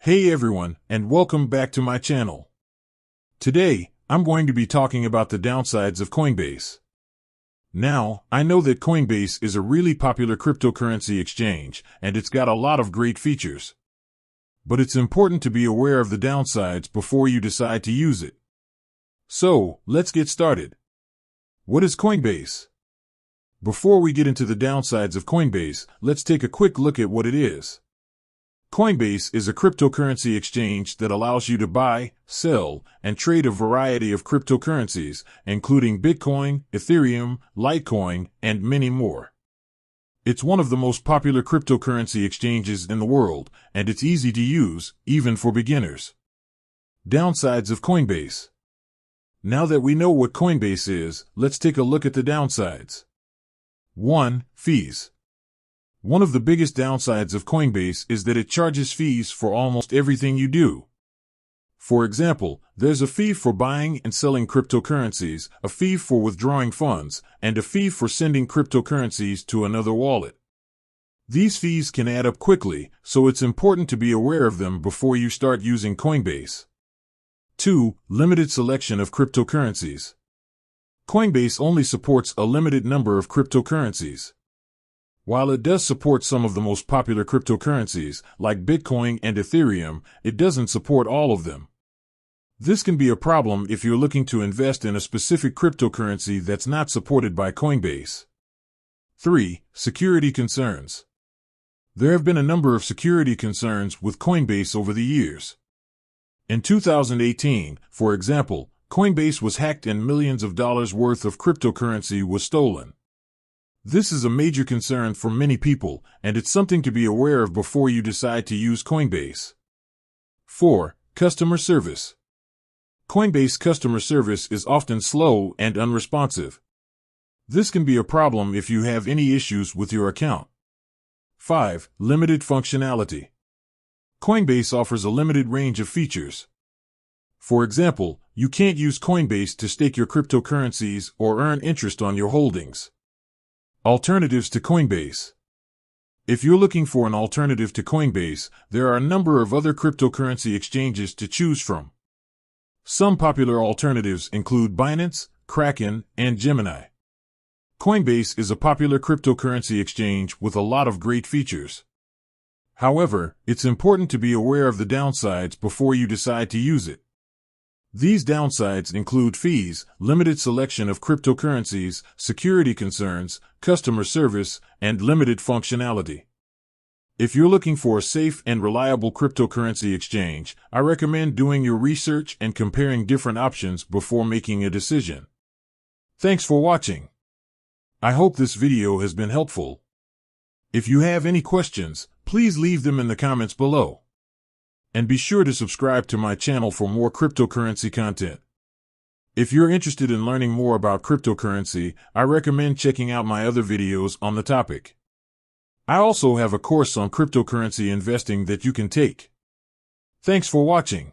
Hey everyone, and welcome back to my channel. Today, I'm going to be talking about the downsides of Coinbase. Now, I know that Coinbase is a really popular cryptocurrency exchange, and it's got a lot of great features. But it's important to be aware of the downsides before you decide to use it. So, let's get started. What is Coinbase? Before we get into the downsides of Coinbase, let's take a quick look at what it is. Coinbase is a cryptocurrency exchange that allows you to buy, sell, and trade a variety of cryptocurrencies, including Bitcoin, Ethereum, Litecoin, and many more. It's one of the most popular cryptocurrency exchanges in the world, and it's easy to use, even for beginners. Downsides of Coinbase. Now that we know what Coinbase is, let's take a look at the downsides. 1. Fees. One of the biggest downsides of Coinbase is that it charges fees for almost everything you do. For example, there's a fee for buying and selling cryptocurrencies, a fee for withdrawing funds, and a fee for sending cryptocurrencies to another wallet. These fees can add up quickly, so it's important to be aware of them before you start using Coinbase. 2. Limited selection of cryptocurrencies. Coinbase only supports a limited number of cryptocurrencies. While it does support some of the most popular cryptocurrencies, like Bitcoin and Ethereum, it doesn't support all of them. This can be a problem if you're looking to invest in a specific cryptocurrency that's not supported by Coinbase. 3. Security concerns. There have been a number of security concerns with Coinbase over the years. In 2018, for example, Coinbase was hacked and millions of dollars worth of cryptocurrency was stolen. This is a major concern for many people, and it's something to be aware of before you decide to use Coinbase. 4. Customer service. Coinbase customer service is often slow and unresponsive. This can be a problem if you have any issues with your account. 5. Limited functionality. Coinbase offers a limited range of features. For example, you can't use Coinbase to stake your cryptocurrencies or earn interest on your holdings. Alternatives to Coinbase. If you're looking for an alternative to Coinbase, there are a number of other cryptocurrency exchanges to choose from. Some popular alternatives include Binance, Kraken, and Gemini. Coinbase is a popular cryptocurrency exchange with a lot of great features. However, it's important to be aware of the downsides before you decide to use it. These downsides include fees, limited selection of cryptocurrencies, security concerns, customer service, and limited functionality. If you're looking for a safe and reliable cryptocurrency exchange, I recommend doing your research and comparing different options before making a decision. Thanks for watching. I hope this video has been helpful. If you have any questions, please leave them in the comments below. And be sure to subscribe to my channel for more cryptocurrency content. If you're interested in learning more about cryptocurrency, I recommend checking out my other videos on the topic. I also have a course on cryptocurrency investing that you can take. Thanks for watching.